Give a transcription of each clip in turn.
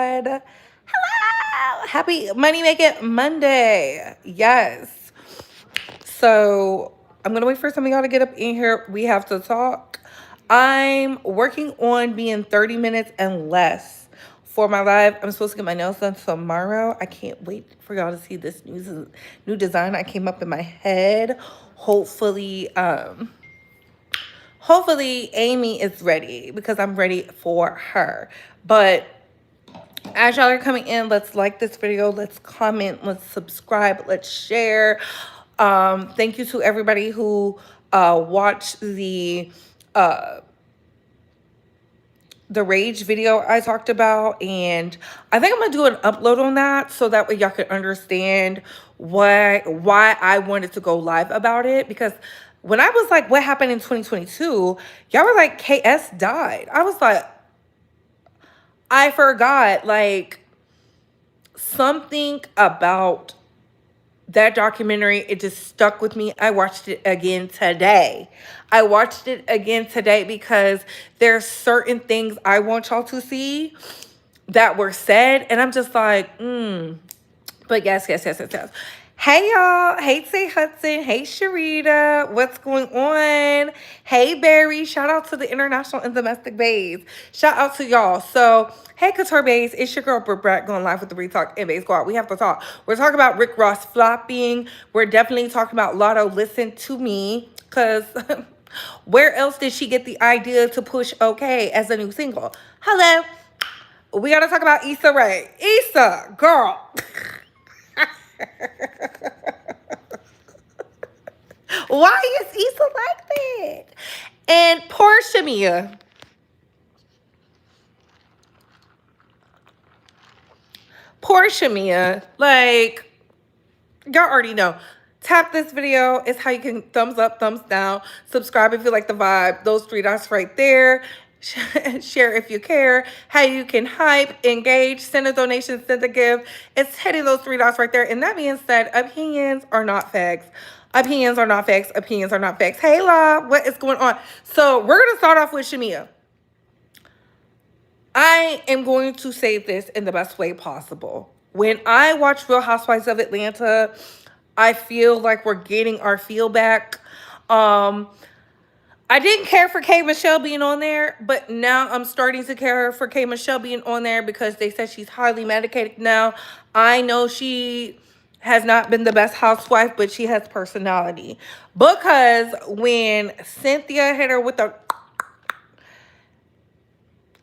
God. Hello. Happy Money Making Monday. Yes. So I'm going to wait for some of y'all to get up in here. We have to talk. I'm working on being 30 minutes and less for my live. I'm supposed to get my nails done tomorrow. I can't wait for y'all to see this new design I came up in my head. Hopefully Amy is ready because I'm ready for her. But as y'all are coming in, let's like this video, let's comment, let's subscribe, let's share. Thank you to everybody who watched uh the rage video I talked about, and I think I'm gonna do an upload on that so that way y'all can understand why I wanted to go live about it. Because when I was like, what happened in 2022, y'all were like, KS died. I was like, I forgot. Like, something about that documentary, it just stuck with me. I watched it again today. Because there's certain things I want y'all to see that were said, and I'm just like, But yes. Hey y'all. Hey Tay Hudson. Hey Sharita. What's going on? Hey Barry. Shout out to the international and domestic bays. Shout out to y'all. So, hey Couture bays. It's your girl Britt Brat going live with the Retalk and Bay Squad. We have to talk. We're talking about Rick Ross flopping. We're definitely talking about Latto. Listen to me. Because where else did she get the idea to push Okay as a new single? Hello. We got to talk about Issa Rae. Issa, girl. Why is Issa like that? And poor Shamea. Like, y'all already know. Tap this video. It's how you can thumbs up, thumbs down. Subscribe if you like the vibe. Those three dots right there. Share if you care. How you can hype, engage, send a donation, send a gift. It's hitting those three dots right there. And that being said, opinions are not facts. Opinions are not facts. Opinions are not facts. Hey, La, what is going on? So we're going to start off with Shamea. I am going to say this in the best way possible. When I watch Real Housewives of Atlanta, I feel like we're getting our feel back. I didn't care for K. Michelle being on there, but now I'm starting to care for K. Michelle being on there because they said she's highly medicated now. I know she has not been the best housewife, but she has personality. Because when Cynthia hit her with the...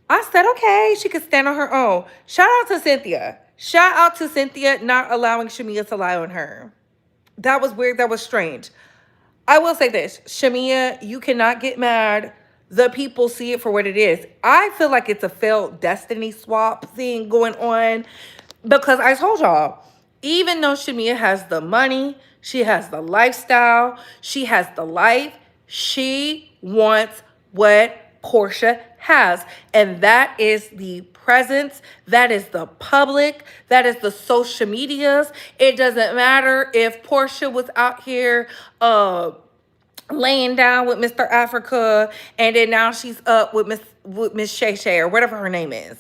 I said, okay, she could stand on her own. Shout out to Cynthia. Shout out to Cynthia not allowing Shamea to lie on her. That was weird. That was strange. I will say this. Shamea, you cannot get mad. The people see it for what it is. I feel like it's a failed destiny swap thing going on. Because I told y'all, even though Shamea has the money, she has the lifestyle, she has the life, she wants what Portia has. And that is the presence, that is the public, that is the social medias. It doesn't matter if Portia was out here laying down with Mr. Africa and then now she's up with Miss Shay Shay or whatever her name is.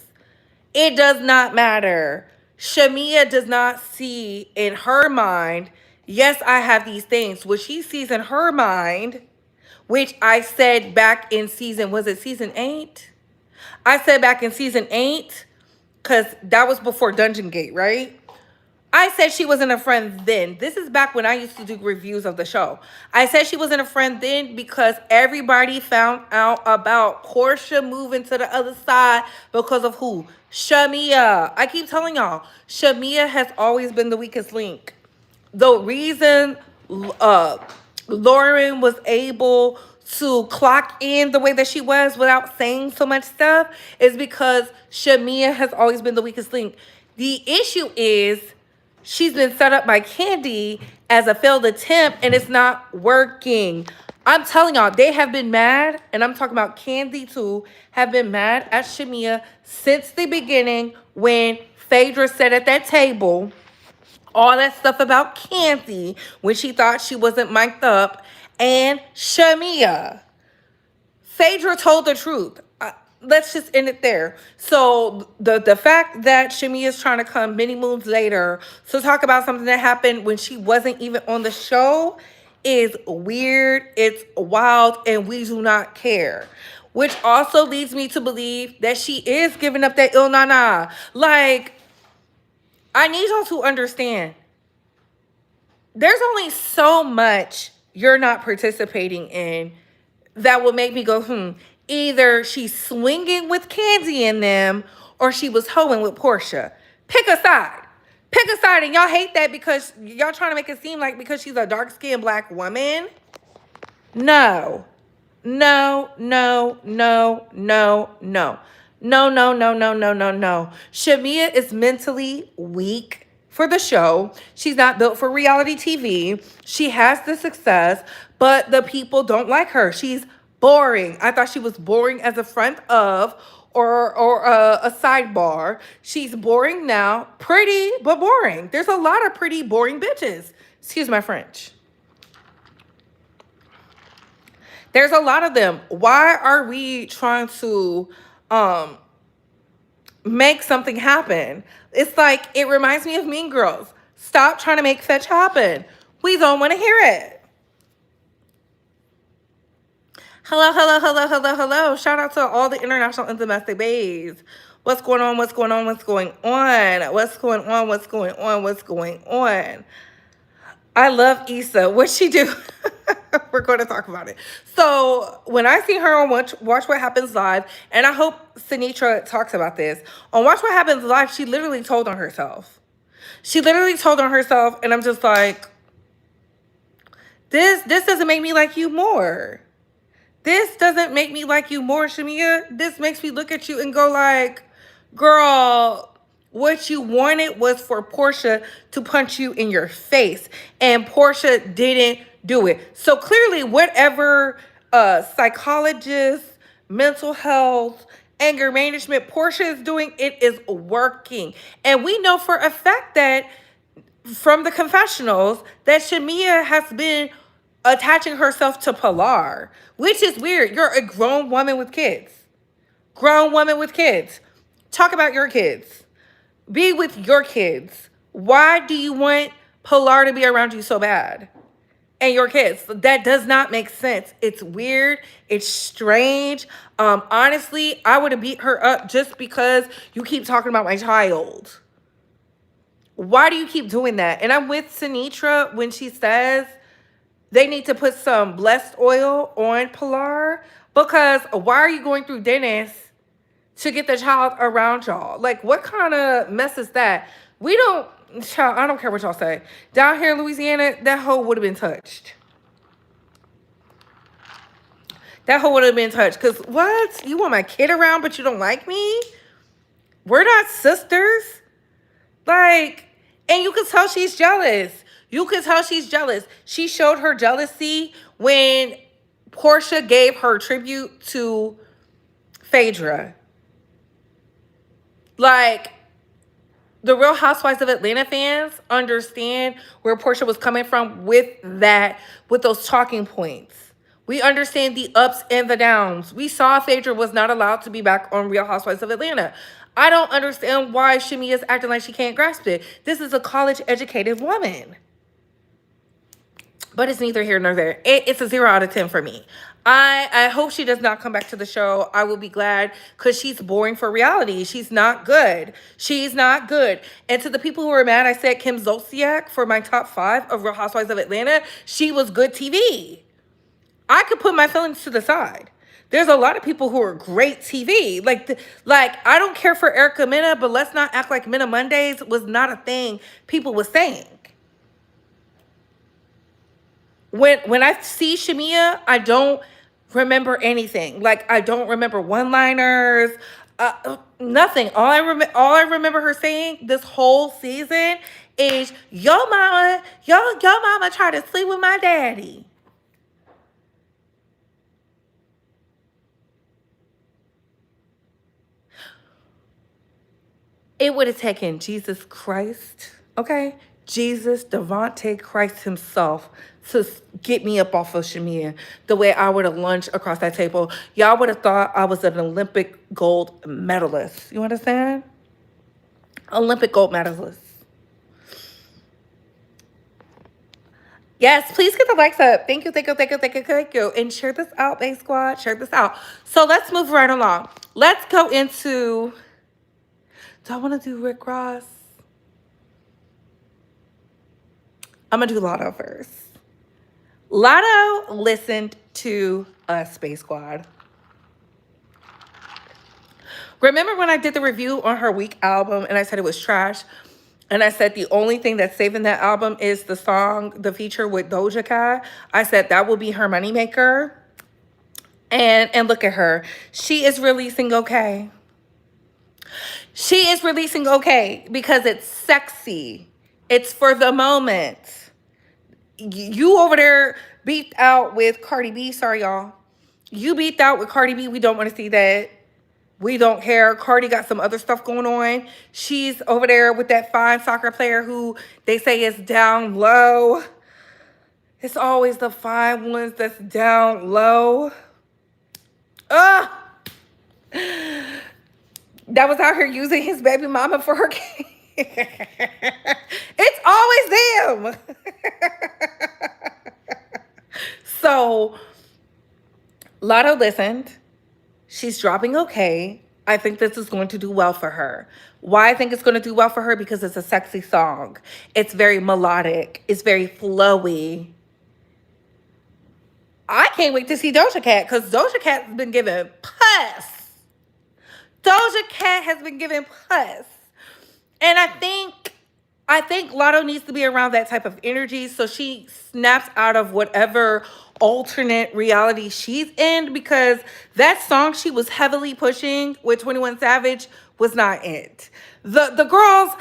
It does not matter. Shamea does not see in her mind, yes, I have these things. What she sees in her mind, which I said back in was it season 8? I said back in season 8, because that was before Dungeon Gate, right? I said she wasn't a friend then. This is back when I used to do reviews of the show. I said she wasn't a friend then because everybody found out about Portia moving to the other side because of who? Shamea. I keep telling y'all, Shamea has always been the weakest link. The reason Lauren was able to clock in the way that she was without saying so much stuff is because Shamea has always been the weakest link. The issue is she's been set up by Candy as a failed attempt and it's not working. I'm telling y'all, they have been mad, and I'm talking about Candy too, have been mad at Shamea since the beginning when Phaedra sat at that table, all that stuff about Candy when she thought she wasn't mic'd up, and Shamea. Phaedra told the truth. let's just end it there. So the fact that Shamea is trying to come many moons later to talk about something that happened when she wasn't even on the show is weird. It's wild, and we do not care. Which also leads me to believe that she is giving up that ill nana. Like, I need y'all to understand. There's only so much you're not participating in that will make me go. Either she's swinging with Candy in them, or she was hoeing with Portia. Pick a side. Pick a side, and y'all hate that because y'all trying to make it seem like because she's a dark-skinned black woman. No. No, no, no, no, no. No, no, no, no, no, no, no. Shamea is mentally weak for the show. She's not built for reality TV. She has the success, but the people don't like her. She's boring. I thought she was boring as a front of or a sidebar. She's boring now. Pretty, but boring. There's a lot of pretty, boring bitches. Excuse my French. There's a lot of them. Why are we trying to make something happen? It's like, it reminds me of Mean Girls. Stop trying to make fetch happen. We don't want to hear it. Hello, hello, hello, hello, hello. Shout out to all the international and domestic babes. What's going on? What's going on? What's going on? What's going on? What's going on? What's going on? I love Issa. What'd she do? We're going to talk about it. So when I see her on Watch What Happens Live, and I hope Sinitra talks about this, on Watch What Happens Live, she literally told on herself. She literally told on herself, and I'm just like, this doesn't make me like you more. This doesn't make me like you more, Shamea. This makes me look at you and go like, girl, what you wanted was for Portia to punch you in your face, and Portia didn't do it. So clearly, whatever psychologist, mental health, anger management Portia is doing, it is working. And we know for a fact that from the confessionals that Shamea has been attaching herself to Pilar, which is weird. You're a grown woman with kids. Grown woman with kids. Talk about your kids. Be with your kids. Why do you want Pilar to be around you so bad? And your kids. That does not make sense. It's weird. It's strange. Honestly, I would have beat her up just because you keep talking about my child. Why do you keep doing that? And I'm with Sinitra when she says they need to put some blessed oil on Pilar, because why are you going through Dennis to get the child around y'all? Like, what kind of mess is that? We don't, child, I don't care what y'all say. Down here in Louisiana, that hoe would have been touched. That hoe would have been touched. Because what? You want my kid around, but you don't like me? We're not sisters. Like, and you can tell she's jealous. You can tell she's jealous. She showed her jealousy when Portia gave her tribute to Phaedra. Like, the Real Housewives of Atlanta fans understand where Portia was coming from with that, with those talking points. We understand the ups and the downs. We saw Phaedra was not allowed to be back on Real Housewives of Atlanta. I don't understand why Shamea is acting like she can't grasp it. This is a college-educated woman. But it's neither here nor there. It's a 0 out of 10 for me. I hope she does not come back to the show. I will be glad, because she's boring for reality. She's not good. She's not good. And to the people who are mad, I said Kim Zolciak for my top 5 of Real Housewives of Atlanta. She was good TV. I could put my feelings to the side. There's a lot of people who are great TV. Like, I don't care for Erica Mena, but let's not act like Mena Mondays was not a thing people were saying. When I see Shamea, I don't remember anything. Like, I don't remember one-liners, nothing. All I remember her saying this whole season is, your mama tried to sleep with my daddy. It would have taken Jesus Christ, okay, Jesus, Devontae Christ himself, to get me up off of Shamea the way I would have lunged across that table. Y'all would have thought I was an Olympic gold medalist. You understand? Olympic gold medalist. Yes, please get the likes up. Thank you, thank you, thank you, thank you, thank you. And share this out, Bay Squad. Share this out. So let's move right along. Let's go into, do I want to do Rick Ross? I'm going to do Latto first. Latto listened to us, Space Squad. Remember when I did the review on her Week album and I said it was trash? And I said the only thing that's saving that album is the song, the feature with Doja Cat. I said that will be her moneymaker. And look at her. She is releasing okay. She is releasing okay because it's sexy. It's for the moment. You over there beat out with Cardi B. Sorry, y'all. You beat out with Cardi B. We don't want to see that. We don't care. Cardi got some other stuff going on. She's over there with that fine soccer player who they say is down low. It's always the fine ones that's down low. Ugh. That was out here using his baby mama for her kid. It's always them. So, Latto listened. She's dropping okay. I think this is going to do well for her. Why I think it's going to do well for her? Because it's a sexy song. It's very melodic. It's very flowy. I can't wait to see Doja Cat because Doja Cat has been given puss. Doja Cat has been given puss. And I think Latto needs to be around that type of energy so she snaps out of whatever alternate reality she's in, because that song she was heavily pushing with 21 Savage was not it. The girls,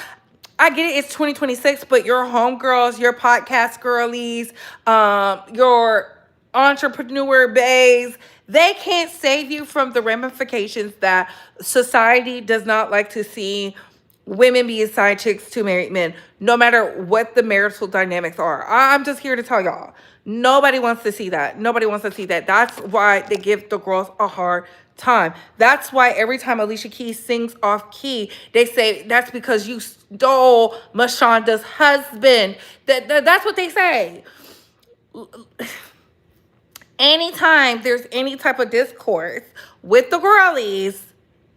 I get it, it's 2026, but your homegirls, your podcast girlies, your entrepreneur bays, they can't save you from the ramifications that society does not like to see women be side chicks to married men, no matter what the marital dynamics are. I'm just here to tell y'all, nobody wants to see that. Nobody wants to see that. That's why they give the girls a hard time. That's why every time Alicia Keys sings off key, they say that's because you stole Mashonda's husband. That's what they say. Anytime there's any type of discourse with the girlies,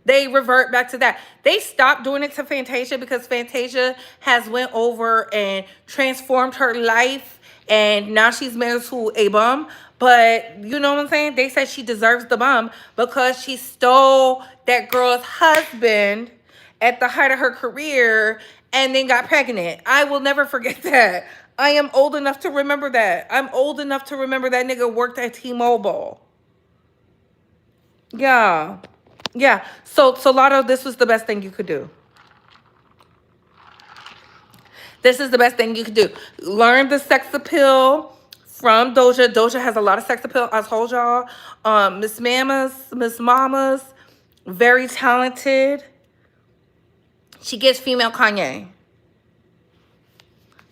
they revert back to that. They stopped doing it to Fantasia because Fantasia has went over and transformed her life, and now she's married to a bum. But you know what I'm saying? They said she deserves the bum because she stole that girl's husband at the height of her career and then got pregnant. I will never forget that. I am old enough to remember that. I'm old enough to remember that nigga worked at T-Mobile. Yeah. Yeah. So Latto, this was the best thing you could do. This is the best thing you could do. Learn the sex appeal from Doja. Doja has a lot of sex appeal. I told y'all. Miss Mamas, very talented. She gets female Kanye.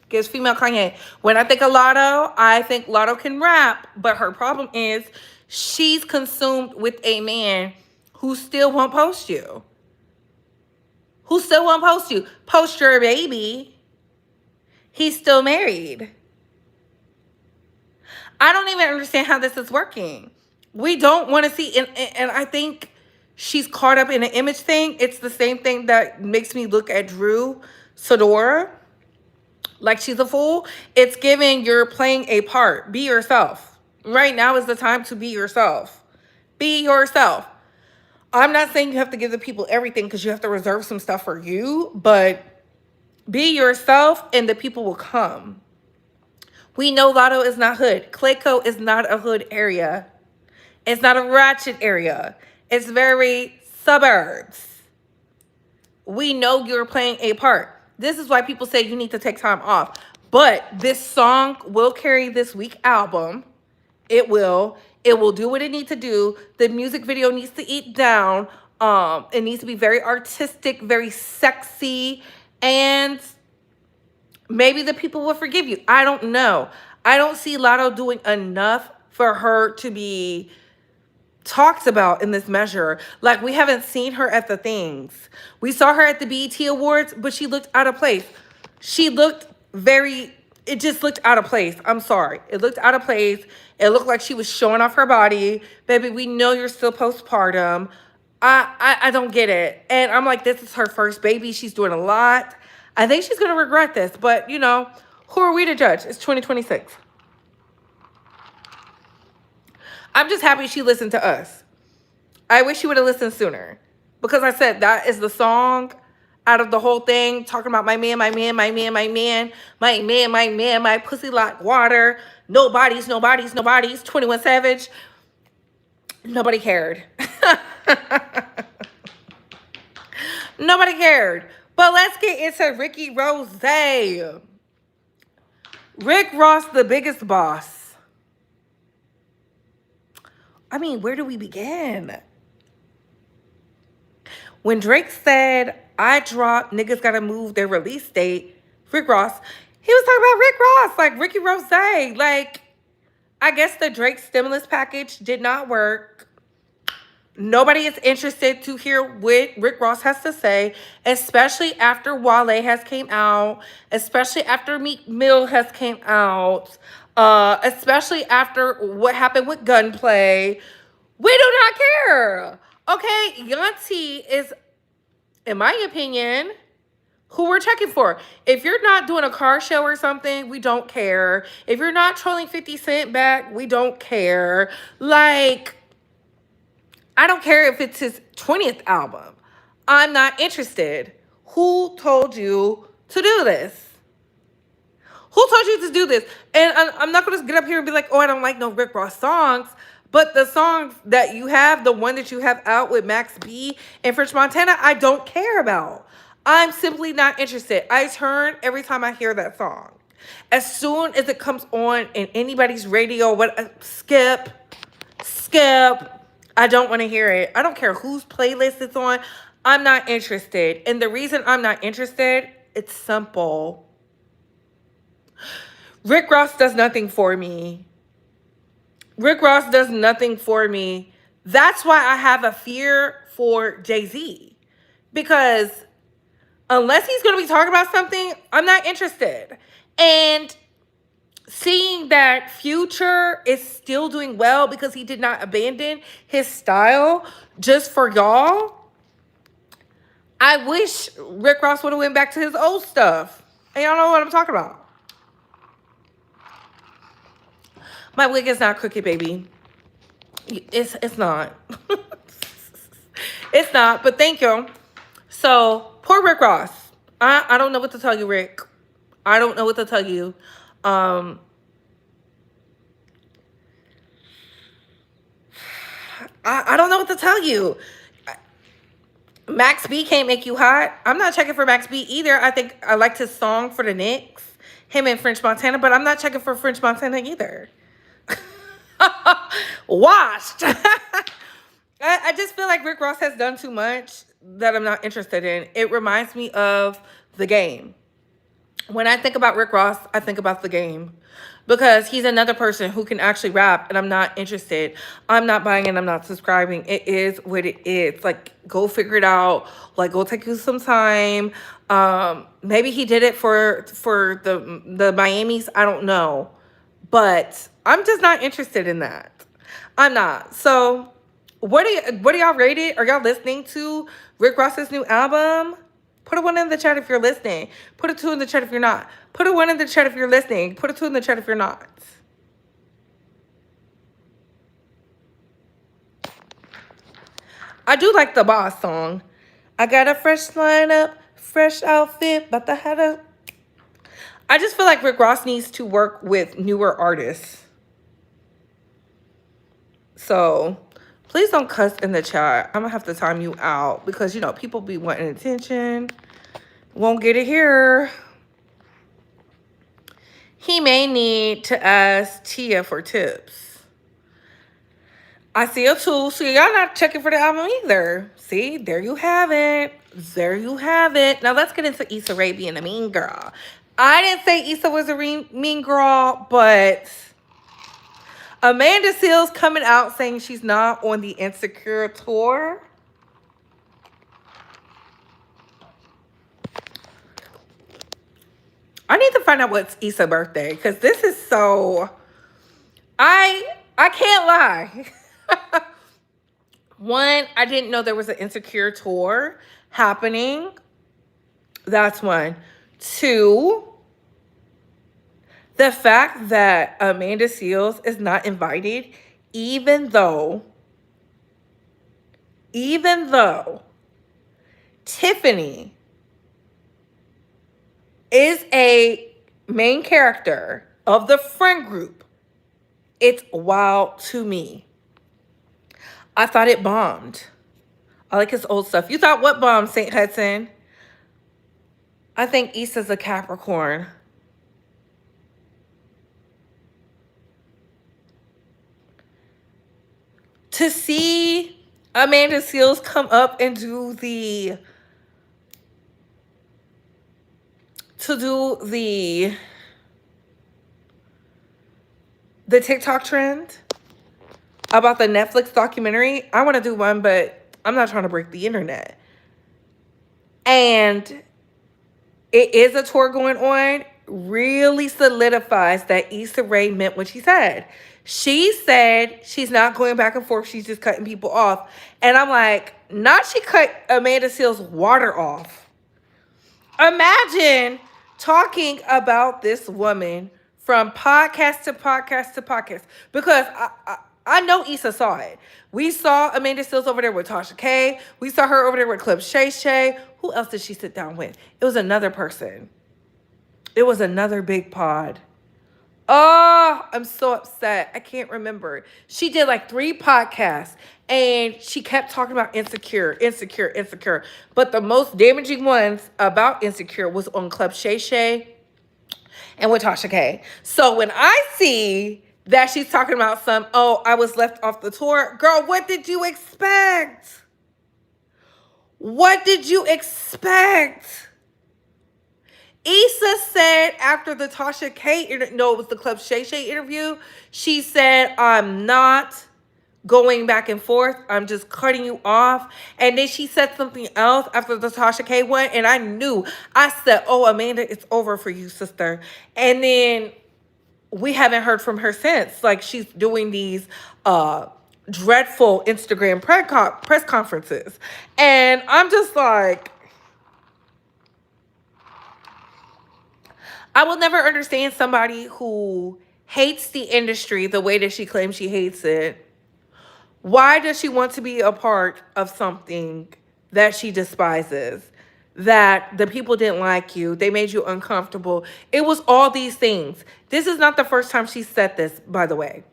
Gives female Kanye. When I think of Latto, I think Latto can rap, but her problem is she's consumed with a man who still won't post you. Who still won't post you. Post your baby. He's still married. I don't even understand how this is working. We don't want to see, and I think she's caught up in an image thing. It's the same thing that makes me look at Drew Sidora like she's a fool. It's giving, you're playing a part. Be yourself. Right now is the time to be yourself. Be yourself. I'm not saying you have to give the people everything because you have to reserve some stuff for you, but be yourself and the people will come. We know Latto is not hood. Clayco is not a hood area. It's not a ratchet area. It's very suburbs. We know you're playing a part. This is why people say you need to take time off. But this song will carry this week album. It will. It will do what it needs to do. The music video needs to eat down. It needs to be very artistic, very sexy, and maybe the people will forgive you. I don't know. I don't see Latto doing enough for her to be talked about in this measure. Like, we haven't seen her at the things. We saw her at the BET Awards, but she looked out of place. She looked it just looked out of place. I'm sorry. It looked out of place. It looked like she was showing off her body. Baby, we know you're still postpartum. I don't get it. And I'm like, this is her first baby. She's doing a lot. I think she's going to regret this. But, you know, who are we to judge? It's 2026. I'm just happy she listened to us. I wish she would have listened sooner. Because I said that is the song out of the whole thing. Talking about my man, my man, my man, my man, my man, my man, my pussy like water. Nobody's, 21 Savage. Nobody cared. Nobody cared. But let's get into Ricky Rose. Rick Ross, the biggest boss. I mean, where do we begin? When Drake said, I dropped, niggas gotta move their release date, Rick Ross, he was talking about Rick Ross, like Ricky Rose. Like, I guess the Drake stimulus package did not work. Nobody is interested to hear what Rick Ross has to say, especially after Wale has came out, especially after Meek Mill has came out, especially after what happened with Gunplay. We do not care. Okay, Yanti is, in my opinion, who we're checking for. If you're not doing a car show or something, we don't care. If you're not trolling 50 Cent back, we don't care. Like, I don't care if it's his 20th album. I'm not interested. Who told you to do this? Who told you to do this? And I'm not going to get up here and be like, oh, I don't like no Rick Ross songs. But the songs that you have, the one that you have out with Max B and French Montana, I don't care about. I'm simply not interested. I turn every time I hear that song. As soon as it comes on in anybody's radio, skip. I don't want to hear it. I don't care whose playlist it's on. I'm not interested. And the reason I'm not interested, it's simple. Rick Ross does nothing for me. Rick Ross does nothing for me. That's why I have a fear for Jay-Z. Because unless he's going to be talking about something, I'm not interested. And seeing that Future is still doing well because he did not abandon his style just for y'all, I wish Rick Ross would have went back to his old stuff. And y'all know what I'm talking about. My wig is not crooked, baby. It's not. It's not, but thank you. So, poor Rick Ross. I don't know what to tell you, Rick. I don't know what to tell you. I don't know what to tell you. Max B can't make you hot. I'm not checking for Max B either. I think I liked his song for the Knicks, him and French Montana, but I'm not checking for French Montana either. Washed. I just feel like Rick Ross has done too much that I'm not interested in. It reminds me of The Game. When I think about Rick Ross, I think about The Game. Because he's another person who can actually rap, and I'm not interested. I'm not buying it. I'm not subscribing. It is what it is. Like, go figure it out. Like, go take you some time. Maybe he did it for the Miamis. I don't know. But I'm just not interested in that. I'm not. So, what do y'all rate it? Are y'all listening to Rick Ross's new album? Put a 1 in the chat if you're listening. Put a 2 in the chat if you're not. Put a 1 in the chat if you're listening. Put a 2 in the chat if you're not. I do like the Boss song. I got a fresh lineup, fresh outfit, but I had a... I just feel like Rick Ross needs to work with newer artists. So, please don't cuss in the chat. I'm going to have to time you out because, you know, people be wanting attention. Won't get it here. He may need to ask Tia for tips. I see a 2. So y'all not checking for the album either. See, there you have it. There you have it. Now let's get into Issa Rae being a mean girl. I didn't say Issa was a mean girl, but Amanda Seales coming out saying she's not on the Insecure tour. I need to find out what's Issa's birthday, because this is so... I can't lie. One, I didn't know there was an Insecure tour happening. That's one. Two, the fact that Amanda Seales is not invited, even though Tiffany is a main character of the friend group, it's wild to me. I thought it bombed. I like his old stuff. You thought what bombed, St. Hudson? I think Issa's a Capricorn. To see Amanda Seales come up and do the TikTok trend about the Netflix documentary. I want to do one, but I'm not trying to break the internet. And it is a tour going on. Really solidifies that Issa Rae meant what she said. She said she's not going back and forth. She's just cutting people off. And I'm like, not she cut Amanda Seales' water off. Imagine talking about this woman from podcast to podcast to podcast. Because I know Issa saw it. We saw Amanda Seales over there with Tasha K. We saw her over there with Club Shay Shay. Who else did she sit down with? It was another person. It was another big pod. Oh, I'm so upset. I can't remember. She did like 3 podcasts and she kept talking about insecure. But the most damaging ones about Insecure was on Club Shay Shay and with Tasha K. So when I see that she's talking about I was left off the tour. Girl, what did you expect? What did you expect? Issa said after the Tasha K, it was the Club Shay Shay interview, she said, I'm not going back and forth. I'm just cutting you off. And then she said something else after the Tasha K one, and I knew. I said, oh, Amanda, it's over for you, sister. And then we haven't heard from her since. Like, she's doing these dreadful Instagram press conferences. And I'm just like, I will never understand somebody who hates the industry the way that she claims she hates it. Why does she want to be a part of something that she despises? That the people didn't like you. They made you uncomfortable. It was all these things. This is not the first time she said this, by the way.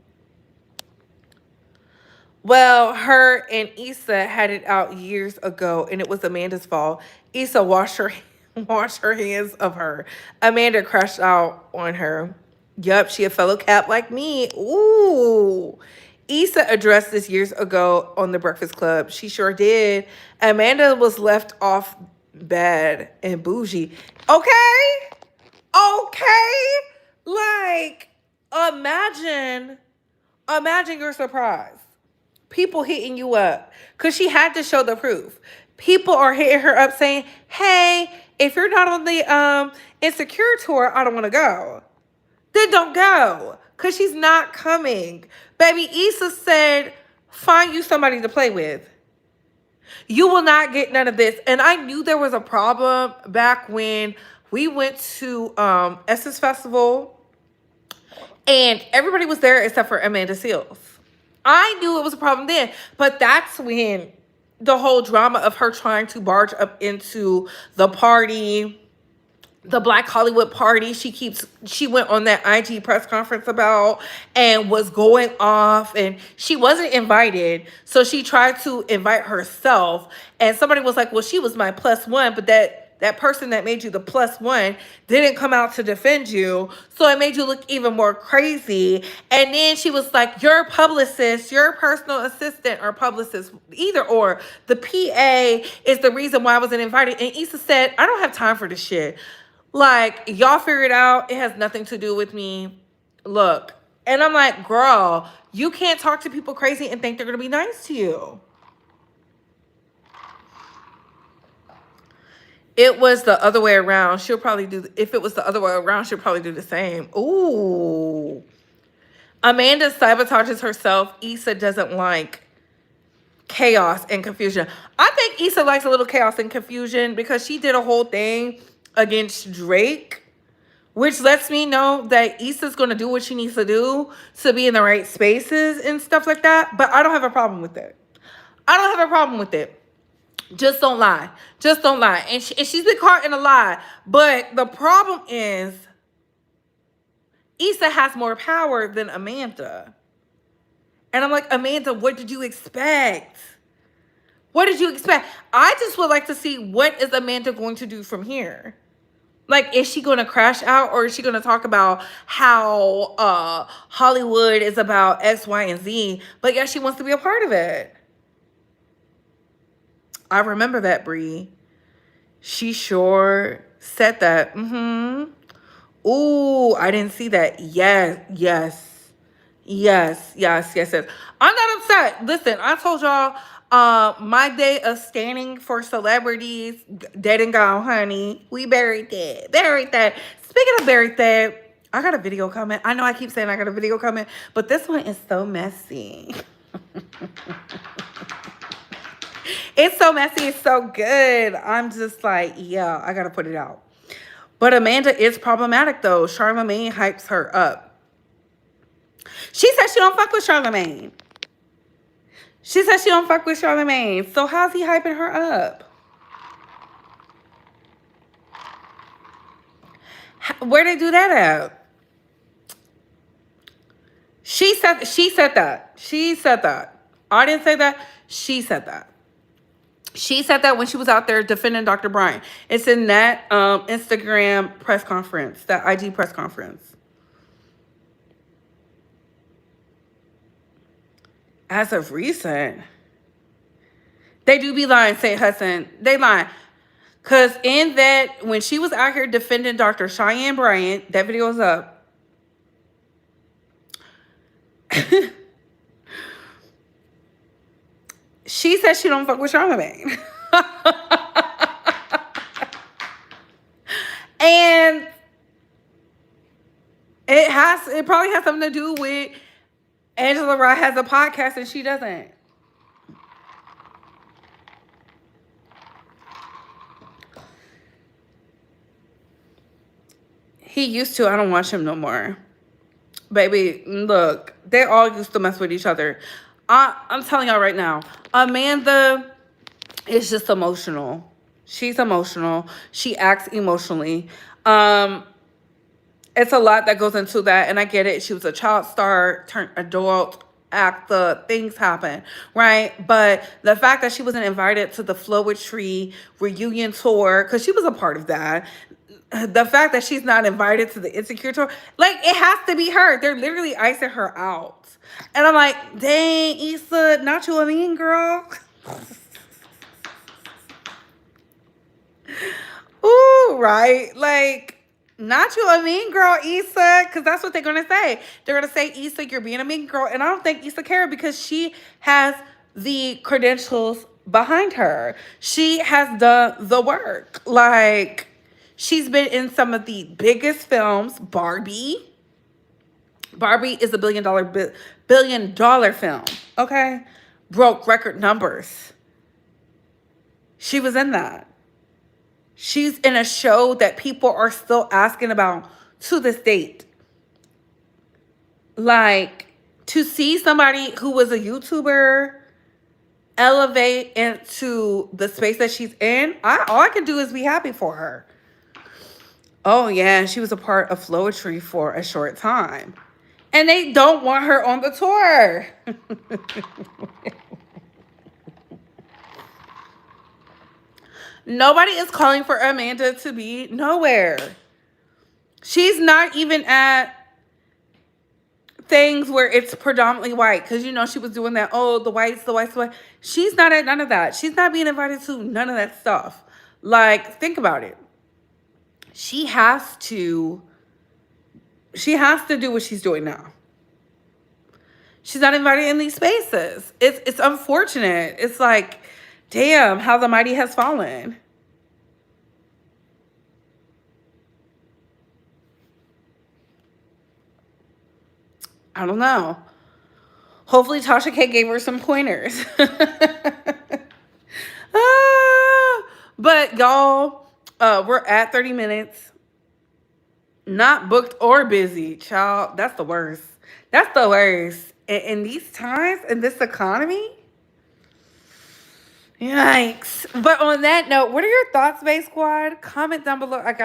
Well, her and Issa had it out years ago, and it was Amanda's fault. Issa washed her hands of her. Amanda crashed out on her. Yup, she a fellow Cap like me. Ooh. Issa addressed this years ago on The Breakfast Club. She sure did. Amanda was left off bad and bougie. Okay? Like, imagine your surprise. People hitting you up. Because she had to show the proof. People are hitting her up saying, hey, if you're not on the Insecure tour, I don't want to go. Then don't go. Because she's not coming. Baby, Issa said, find you somebody to play with. You will not get none of this. And I knew there was a problem back when we went to Essence Festival. And everybody was there except for Amanda Seales. I knew it was a problem then. But that's when the whole drama of her trying to barge up into the party, the Black Hollywood party, she went on that IG press conference about and was going off, and she wasn't invited. So she tried to invite herself, and somebody was like, well, she was my +1, but that person that made you the +1 didn't come out to defend you. So it made you look even more crazy. And then she was like, your publicist, your personal assistant or publicist, either or, the PA is the reason why I wasn't invited. And Issa said, I don't have time for this shit. Like, y'all figure it out. It has nothing to do with me. Look. And I'm like, girl, you can't talk to people crazy and think they're going to be nice to you. It was the other way around. She'll probably do, if it was the other way around, she'll probably do the same. Ooh. Amanda sabotages herself. Issa doesn't like chaos and confusion. I think Issa likes a little chaos and confusion because she did a whole thing against Drake, which lets me know that Issa's going to do what she needs to do to be in the right spaces and stuff like that. But I don't have a problem with it. I don't have a problem with it. Just don't lie. Just don't lie. And she's been caught in a lie. But the problem is Issa has more power than Amanda. And I'm like, Amanda, what did you expect? What did you expect? I just would like to see, what is Amanda going to do from here? Like, is she going to crash out, or is she going to talk about how Hollywood is about X, Y, and Z, but yeah, she wants to be a part of it? I remember that, Bree. She sure said that. Ooh, I didn't see that. Yes. I'm not upset. Listen, I told y'all, my day of standing for celebrities, dead and gone, honey. We buried that. Buried that. Speaking of buried that, I got a video coming. I know I keep saying I got a video coming, but this one is so messy. It's so messy. It's so good. I'm just like, yeah, I got to put it out. But Amanda is problematic, though. Charlamagne hypes her up. She said she don't fuck with Charlamagne. She said she don't fuck with Charlamagne. So how's he hyping her up? Where they do that at? She said that. She said that. I didn't say that. She said that. She said that when she was out there defending Dr. Bryant. It's in that Instagram press conference, that IG press conference. As of recent, they do be lying, St. Hudson. They lying. Because in that, when she was out here defending Dr. Cheyenne Bryant, that video is up. She said she don't fuck with Charlamagne. And it probably has something to do with Angela Rye has a podcast and she doesn't. He used to. I don't watch him no more. Baby, look, they all used to mess with each other. I'm telling y'all right now, Amanda is just emotional. She's emotional. She acts emotionally. It's a lot that goes into that, and I get it. She was a child star, turned adult actor. Things happen, right? But the fact that she wasn't invited to the Flowetry reunion tour, because she was a part of that. The fact that she's not invited to the Insecure tour, like, it has to be her. They're literally icing her out. And I'm like, dang, Issa, not you a mean girl. Ooh, right? Like, not you a mean girl, Issa, because that's what they're going to say. They're going to say, Issa, you're being a mean girl. And I don't think Issa cares because she has the credentials behind her. She has done the work. Like, she's been in some of the biggest films. Barbie is a billion dollar film, okay? Broke record numbers. She was in that. She's in a show that people are still asking about to this date. Like, to see somebody who was a YouTuber elevate into the space that she's in, all I can do is be happy for her. Oh, yeah, she was a part of Flowetry for a short time. And they don't want her on the tour. Nobody is calling for Amanda to be nowhere. She's not even at things where it's predominantly white. Because, you know, she was doing that, oh, the whites. She's not at none of that. She's not being invited to none of that stuff. Like, think about it. she has to do what she's doing now. She's not invited in these spaces. It's unfortunate. It's like, damn, how the mighty has fallen. I don't know. Hopefully Tasha K gave her some pointers. But y'all, we're at 30 minutes. Not booked or busy, child. That's the worst. That's the worst. In these times, in this economy, yikes. But on that note, what are your thoughts, Bay Squad? Comment down below. I got